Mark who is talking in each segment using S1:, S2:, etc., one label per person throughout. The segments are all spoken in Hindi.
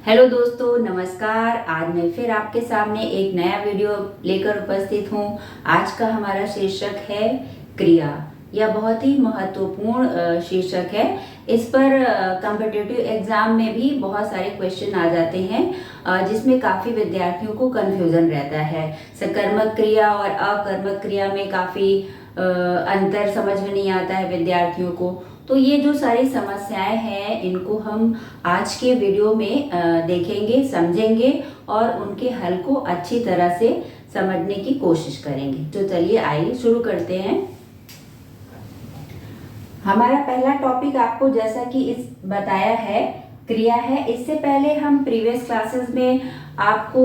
S1: हेलो दोस्तों, नमस्कार। आज मैं फिर आपके सामने एक नया वीडियो लेकर उपस्थित हूँ। आज का हमारा शीर्षक है क्रिया। यह बहुत ही महत्वपूर्ण शीर्षक है। इस पर कॉम्पिटिटिव एग्जाम में भी बहुत सारे क्वेश्चन आ जाते हैं, जिसमें काफ़ी विद्यार्थियों को कन्फ्यूज़न रहता है। सकर्मक क्रिया और अकर्मक क्रिया में काफ़ी अंतर समझ में नहीं आता है विद्यार्थियों को। तो ये जो सारी समस्याएं हैं, इनको हम आज के वीडियो में देखेंगे, समझेंगे और उनके हल को अच्छी तरह से समझने की कोशिश करेंगे। तो चलिए आइए शुरू करते हैं। हमारा पहला टॉपिक आपको जैसा कि इस बताया है क्रिया है। इससे पहले हम प्रीवियस क्लासेस में आपको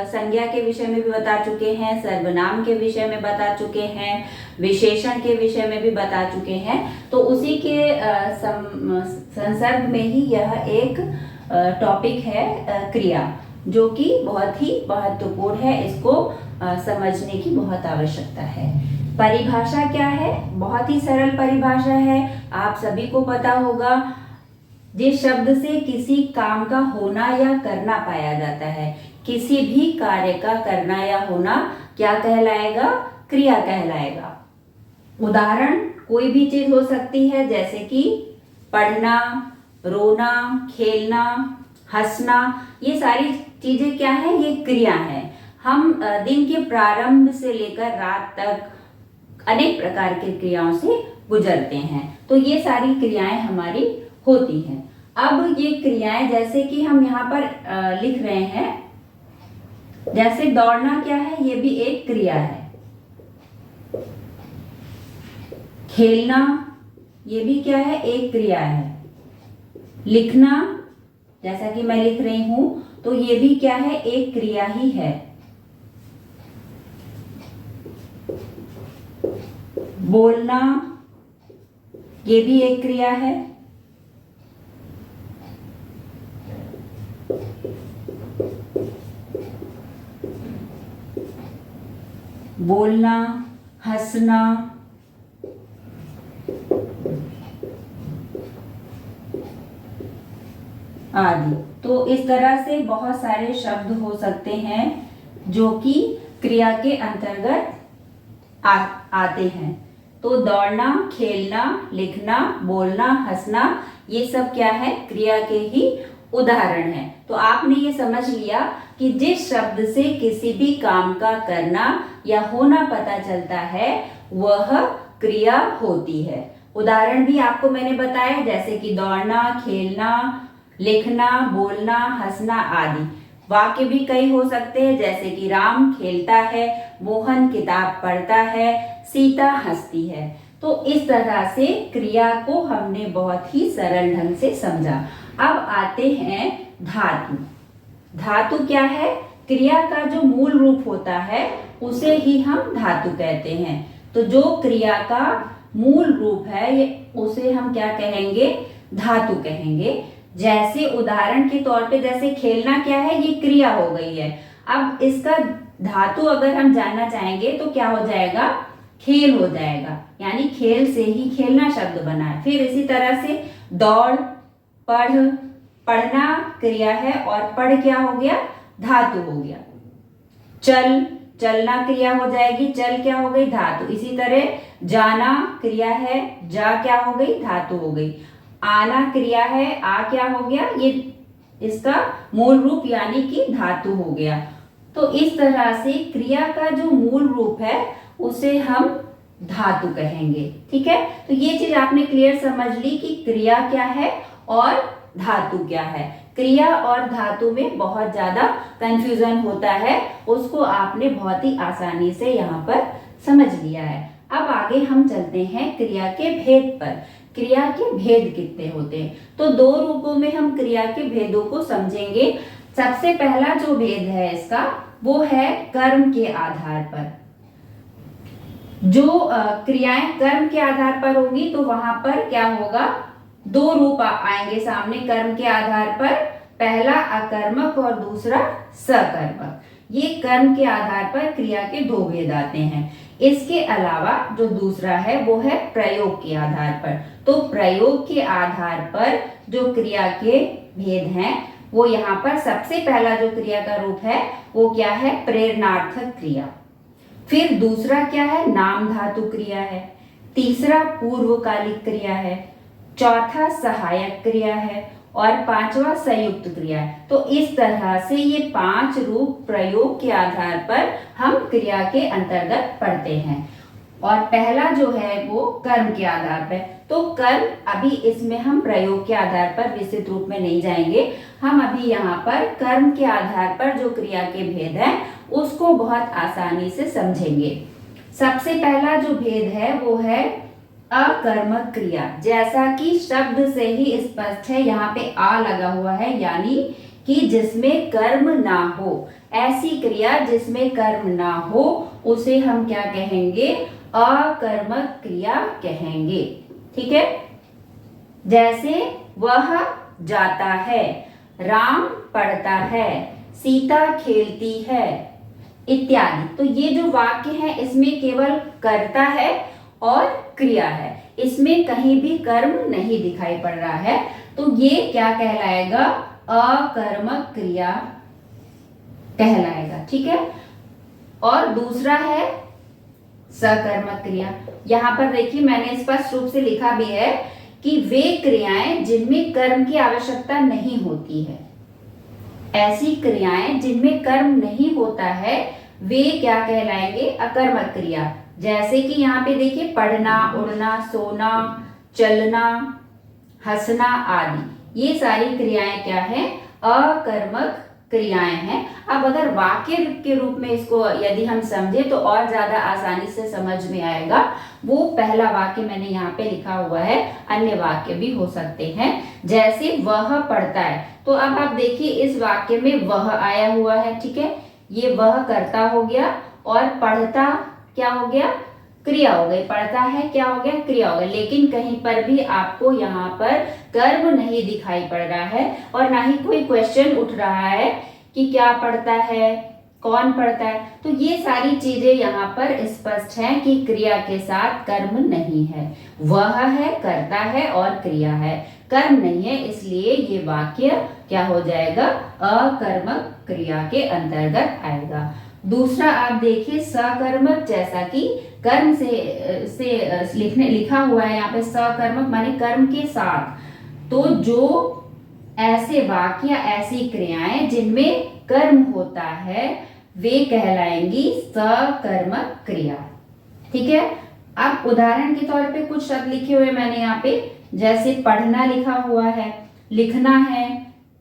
S1: संज्ञा के विषय में भी बता चुके हैं, सर्वनाम के विषय में बता चुके हैं, विशेषण के विषय में भी बता चुके हैं। तो उसी के संदर्भ में ही यह एक टॉपिक है क्रिया, जो कि बहुत ही महत्वपूर्ण है। इसको समझने की बहुत आवश्यकता है। परिभाषा क्या है? बहुत ही सरल परिभाषा है, आप सभी को पता होगा। जिस शब्द से किसी काम का होना या करना पाया जाता है, किसी भी कार्य का करना या होना क्या कहलाएगा? क्रिया कहलाएगा। उदाहरण कोई भी चीज हो सकती है, जैसे कि पढ़ना, रोना, खेलना, हंसना। ये सारी चीजें क्या है? ये क्रिया है। हम दिन के प्रारंभ से लेकर रात तक अनेक प्रकार की क्रियाओं से गुजरते हैं। तो ये सारी क्रियाएं हमारी होती हैं। अब ये क्रियाएं जैसे कि हम यहाँ पर लिख रहे हैं, जैसे दौड़ना क्या है? ये भी एक क्रिया है। खेलना ये भी क्या है? एक क्रिया है। लिखना, जैसा कि मैं लिख रही हूं, तो ये भी क्या है? एक क्रिया ही है। बोलना ये भी एक क्रिया है। बोलना, हंसना, आदि। तो इस तरह से बहुत सारे शब्द हो सकते हैं जो कि क्रिया के अंतर्गत आते हैं। तो दौड़ना, खेलना, लिखना, बोलना, हंसना, ये सब क्या है? क्रिया के ही उदाहरण हैं। तो आपने ये समझ लिया कि जिस शब्द से किसी भी काम का करना या होना पता चलता है, वह क्रिया होती है। उदाहरण भी आपको मैंने बताया, जैसे कि दौड़ना, खेलना, लिखना, बोलना, हंसना आदि। वाक्य भी कई हो सकते हैं, जैसे कि राम खेलता है, मोहन किताब पढ़ता है, सीता हंसती है। तो इस तरह से क्रिया को हमने बहुत ही सरल ढंग से समझा। अब आते हैं धातु। धातु क्या है? क्रिया का जो मूल रूप होता है उसे ही हम धातु कहते हैं। तो जो क्रिया का मूल रूप है उसे हम क्या कहेंगे? धातु कहेंगे। जैसे उदाहरण के तौर पे, जैसे खेलना क्या है? ये क्रिया हो गई है। अब इसका धातु अगर हम जानना चाहेंगे तो क्या हो जाएगा? खेल हो जाएगा, यानी खेल से ही खेलना शब्द बना है। फिर इसी तरह से दौड़, पढ़, पढ़ना क्रिया है और पढ़ क्या हो गया? धातु हो गया। चल, चलना क्रिया हो जाएगी, चल क्या हो गई? धातु। इसी तरह जाना क्रिया है, जा क्या हो गई? धातु हो गई। आना क्रिया है, आ क्या हो गया? ये इसका मूल रूप यानी कि धातु हो गया। तो इस तरह से क्रिया का जो मूल रूप है उसे हम धातु कहेंगे। ठीक है, तो ये चीज आपने क्लियर समझ ली कि क्रिया क्या है और धातु क्या है। क्रिया और धातु में बहुत ज्यादा कंफ्यूजन होता है, उसको आपने बहुत ही आसानी से यहाँ पर समझ लिया है। अब आगे हम चलते हैं क्रिया के भेद पर। क्रिया के भेद कितने होते हैं? तो दो रूपों में हम क्रिया के भेदों को समझेंगे। सबसे पहला जो भेद है इसका, वो है कर्म के आधार पर। जो क्रियाएं कर्म के आधार पर होगी तो वहां पर क्या होगा? दो रूप आएंगे सामने कर्म के आधार पर। पहला अकर्मक और दूसरा सकर्मक। ये कर्म के आधार पर क्रिया के दो भेद आते हैं। इसके अलावा जो दूसरा है वो है प्रयोग के आधार पर। तो प्रयोग के आधार पर जो क्रिया के भेद हैं वो यहाँ पर सबसे पहला जो क्रिया का रूप है वो क्या है, प्रेरणार्थक क्रिया। फिर दूसरा क्या है, नाम धातु क्रिया है। तीसरा पूर्वकालिक क्रिया है। चौथा सहायक क्रिया है और पांचवा संयुक्त क्रिया है। तो इस तरह से ये 5 रूप प्रयोग के आधार पर हम क्रिया के अंतर्गत पढ़ते हैं। और पहला जो है वो कर्म के आधार पर। तो कर्म अभी इसमें हम प्रयोग के आधार पर विस्तृत रूप में नहीं जाएंगे। हम अभी यहाँ पर कर्म के आधार पर जो क्रिया के भेद हैं उसको बहुत आसानी से समझेंगे। सबसे पहला जो भेद है वो है अकर्मक क्रिया। जैसा कि शब्द से ही स्पष्ट है, यहाँ पे आ लगा हुआ है, यानी कि जिसमें कर्म ना हो। ऐसी क्रिया जिसमें कर्म ना हो उसे हम क्या कहेंगे, अकर्मक क्रिया कहेंगे। ठीक है, जैसे वह जाता है, राम पढ़ता है, सीता खेलती है इत्यादि। तो ये जो वाक्य है इसमें केवल कर्ता है और क्रिया है, इसमें कहीं भी कर्म नहीं दिखाई पड़ रहा है। तो ये क्या कहलाएगा, अकर्मक क्रिया कहलाएगा। ठीक है, और दूसरा है सकर्मक क्रिया। यहाँ पर देखिए मैंने स्पष्ट रूप से लिखा भी है कि वे क्रियाएं जिनमें कर्म की आवश्यकता नहीं होती है। ऐसी क्रियाएं जिनमें कर्म नहीं होता है वे क्या कहलाएंगे, अकर्मक क्रिया। जैसे कि यहाँ पे देखिए पढ़ना, उड़ना, सोना, चलना, हंसना आदि, ये सारी क्रियाएं क्या है, अकर्मक क्रियाएं हैं। अब अगर वाक्य के रूप में इसको यदि हम समझे तो और ज्यादा आसानी से समझ में आएगा। वो पहला वाक्य मैंने यहाँ पे लिखा हुआ है, अन्य वाक्य भी हो सकते हैं। जैसे वह पढ़ता है, तो अब आप देखिए इस वाक्य में वह आया हुआ है। ठीक है, ये वह कर्ता हो गया और पढ़ता क्या हो गया, क्रिया हो गई। पढ़ता है क्या हो गया, क्रिया हो गया। लेकिन कहीं पर भी आपको यहाँ पर कर्म नहीं दिखाई पड़ रहा है और ना ही कोई क्वेश्चन उठ रहा है कि क्या पढ़ता है, कौन पढ़ता है। तो ये सारी चीजें यहाँ पर स्पष्ट है कि क्रिया के साथ कर्म नहीं है। वह है, कर्ता है और क्रिया है, कर्म नहीं है, इसलिए ये वाक्य क्या हो जाएगा, अकर्मक क्रिया के अंतर्गत आएगा। दूसरा आप देखिए सकर्मक, जैसा कि कर्म से लिखा हुआ है यहाँ पे सकर्मक माने कर्म के साथ। तो जो ऐसे वाक्य या ऐसी क्रियाएं जिनमें कर्म होता है वे कहलाएंगी सकर्मक क्रिया। ठीक है, अब उदाहरण के तौर पे कुछ शब्द लिखे हुए मैंने यहाँ पे, जैसे पढ़ना लिखा हुआ है, लिखना है,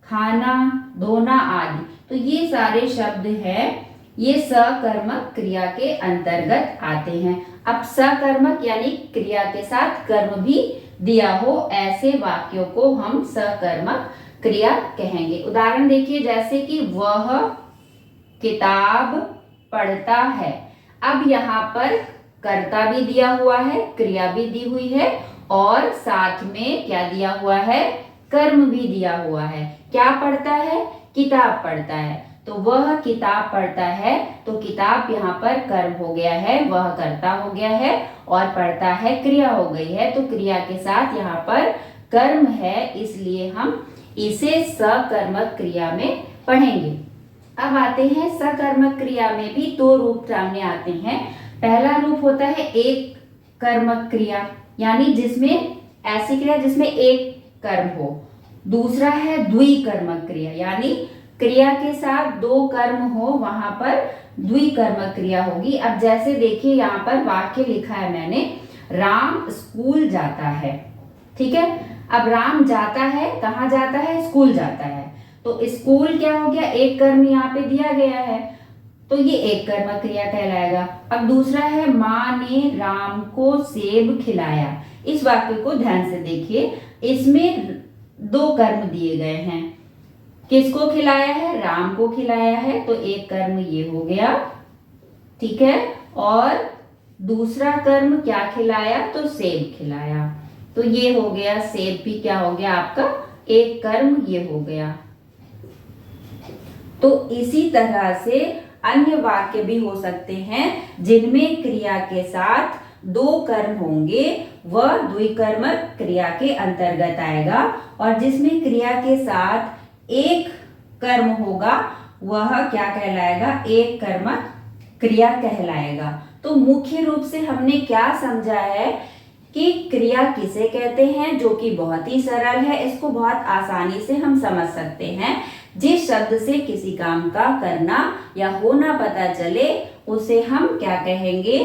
S1: खाना, धोना आदि। तो ये सारे शब्द हैं, ये सकर्मक क्रिया के अंतर्गत आते हैं। अब सकर्मक यानी क्रिया के साथ कर्म भी दिया हो, ऐसे वाक्यों को हम सकर्मक क्रिया कहेंगे। उदाहरण देखिए, जैसे कि वह किताब पढ़ता है। अब यहाँ पर कर्ता भी दिया हुआ है, क्रिया भी दी हुई है और साथ में क्या दिया हुआ है, कर्म भी दिया हुआ है। क्या पढ़ता है, किताब पढ़ता है। तो वह किताब पढ़ता है, तो किताब यहाँ पर कर्म हो गया है, वह कर्ता हो गया है और पढ़ता है क्रिया हो गई है। तो क्रिया के साथ यहाँ पर कर्म है, इसलिए हम इसे सकर्मक क्रिया में पढ़ेंगे। अब आते हैं सकर्मक क्रिया में भी 2 रूप सामने आते हैं। पहला रूप होता है एक कर्मक क्रिया, यानी जिसमें ऐसी क्रिया जिसमें एक कर्म हो। दूसरा है द्विकर्मक क्रिया, यानी क्रिया के साथ 2 कर्म हो, वहां पर द्विकर्मक क्रिया होगी। अब जैसे देखिए यहाँ पर वाक्य लिखा है मैंने, राम स्कूल जाता है। ठीक है, अब राम जाता है, कहाँ जाता है, स्कूल जाता है। तो स्कूल क्या हो गया, एक कर्म यहाँ पे दिया गया है, तो ये एक कर्मक क्रिया कहलाएगा। अब दूसरा है माँ ने राम को सेब खिलाया। इस वाक्य को ध्यान से देखिए, इसमें 2 कर्म दिए गए हैं। किसको खिलाया है, राम को खिलाया है, तो एक कर्म ये हो गया। ठीक है, और दूसरा कर्म क्या खिलाया, तो सेब खिलाया। तो ये हो गया, सेब भी क्या हो गया आपका, एक कर्म ये हो गया। तो इसी तरह से अन्य वाक्य भी हो सकते हैं जिनमें क्रिया के साथ 2 कर्म होंगे, वह द्विकर्मक क्रिया के अंतर्गत आएगा। और जिसमें क्रिया के साथ एक कर्म होगा वह क्या कहलाएगा, एक कर्मक क्रिया कहलाएगा। तो मुख्य रूप से हमने क्या समझा है कि क्रिया किसे कहते हैं, जो कि बहुत ही सरल है, इसको बहुत आसानी से हम समझ सकते हैं। जिस शब्द से किसी काम का करना या होना पता चले उसे हम क्या कहेंगे,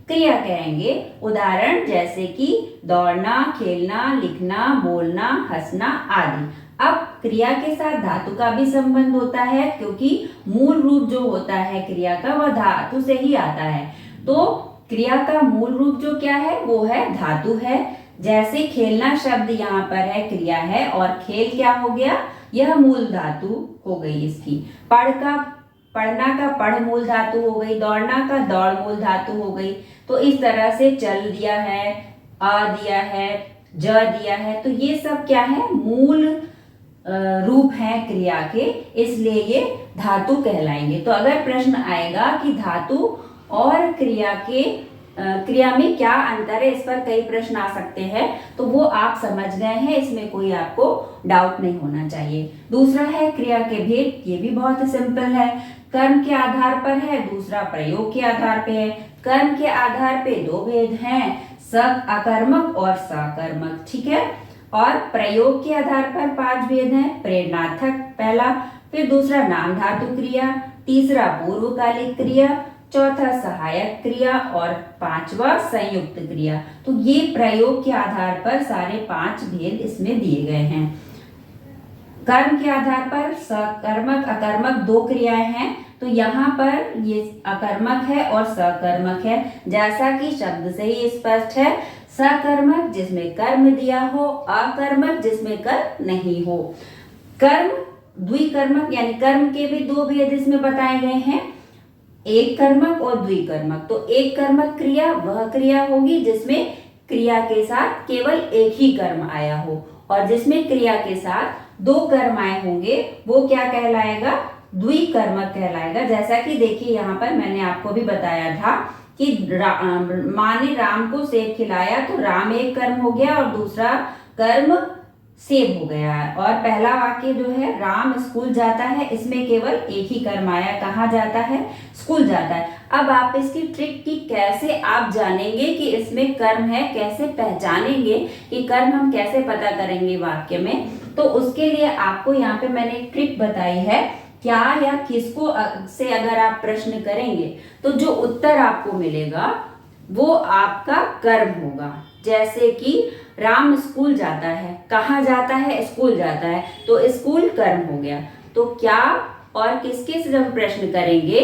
S1: क्रिया कहेंगे। उदाहरण जैसे कि दौड़ना, खेलना, लिखना, बोलना, हंसना आदि। अब क्रिया के साथ धातु का भी संबंध होता है, क्योंकि मूल रूप जो होता है क्रिया का वह धातु से ही आता है। तो क्रिया का मूल रूप जो क्या है वो है धातु है। जैसे खेलना शब्द यहाँ पर है क्रिया है, और खेल क्या हो गया, यह मूल धातु हो गई इसकी। पढ़ना का पढ़ मूल धातु हो गई, दौड़ना का दौड़ मूल धातु हो गई। तो इस तरह से चल दिया है, आ दिया है, ज दिया है, तो ये सब क्या है, मूल रूप है क्रिया के, इसलिए ये धातु कहलाएंगे। तो अगर प्रश्न आएगा कि धातु और क्रिया में क्या अंतर है, इस पर कई प्रश्न आ सकते हैं, तो वो आप समझ गए हैं, इसमें कोई आपको डाउट नहीं होना चाहिए। दूसरा है क्रिया के भेद, ये भी बहुत सिंपल है। कर्म के आधार पर है, दूसरा प्रयोग के आधार पे है। कर्म के आधार पे दो भेद हैं, अकर्मक और सकर्मक, ठीक है। और प्रयोग के आधार पर 5 भेद हैं, प्रेरणार्थक पहला, फिर दूसरा नाम धातु क्रिया, तीसरा पूर्वकालिक क्रिया, चौथा सहायक क्रिया और पांचवा संयुक्त क्रिया। तो ये प्रयोग के आधार पर सारे 5 भेद इसमें दिए गए हैं। कर्म के आधार पर सकर्मक अकर्मक 2 क्रियाएं हैं, तो यहाँ पर ये अकर्मक है और सकर्मक है, जैसा कि शब्द से ही स्पष्ट है। सकर्मक जिसमें कर्म दिया हो, अकर्मक जिसमें कर्म नहीं हो। कर्म द्विकर्मक, यानी कर्म के भी 2 भेद इसमें बताए गए हैं, एक कर्मक और द्विकर्मक। तो एक कर्मक क्रिया वह क्रिया होगी जिसमें क्रिया के साथ केवल एक ही कर्म आया हो, और जिसमें क्रिया के साथ 2 कर्म आए होंगे वो क्या कहलाएगा, द्विकर्मक कहलाएगा। जैसा कि देखिए यहाँ पर मैंने आपको भी बताया था कि माँ ने राम को सेब खिलाया, तो राम एक कर्म हो गया और दूसरा कर्म सेब हो गया है। और पहला वाक्य जो है राम स्कूल जाता है, इसमें केवल एक ही कर्म आया, कहाँ जाता है, स्कूल जाता है। अब आप इसकी ट्रिक की कैसे आप जानेंगे कि इसमें कर्म है, कैसे पहचानेंगे कि कर्म हम कैसे पता करेंगे वाक्य में, तो उसके लिए आपको यहाँ पे मैंने एक ट्रिक बताई है। क्या या किसको से अगर आप प्रश्न करेंगे तो जो उत्तर आपको मिलेगा वो आपका कर्म होगा। जैसे कि राम स्कूल जाता है, कहाँ जाता है, स्कूल जाता है, तो स्कूल कर्म हो गया। तो क्या और किसके से जब प्रश्न करेंगे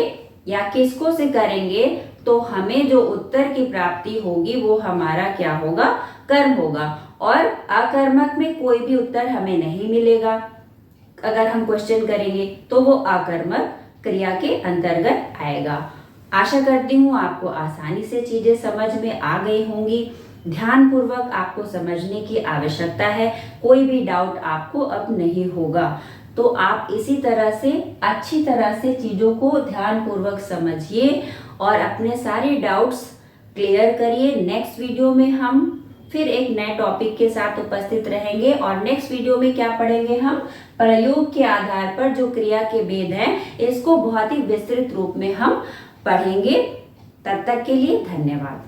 S1: या किसको से करेंगे तो हमें जो उत्तर की प्राप्ति होगी वो हमारा क्या होगा, कर्म होगा। और अकर्मक में कोई भी उत्तर हमें नहीं मिलेगा। अगर हम क्वेश्चन करेंगे तो वो अकर्मक क्रिया के अंतर्गत आएगा। आशा करती हूँ आपको आसानी से चीजें समझ में आ गई होंगी। ध्यान पूर्वक आपको समझने की आवश्यकता है, कोई भी डाउट आपको अब नहीं होगा। तो आप इसी तरह से अच्छी तरह से चीजों को ध्यान पूर्वक समझिए और अपने सारे डाउट्स क्लियर करिए। नेक्स्ट वीडियो में हम फिर एक नए टॉपिक के साथ उपस्थित रहेंगे, और नेक्स्ट वीडियो में क्या पढ़ेंगे, हम प्रयोग के आधार पर जो क्रिया के भेद हैं इसको बहुत ही विस्तृत रूप में हम पढ़ेंगे। तब तक के लिए धन्यवाद।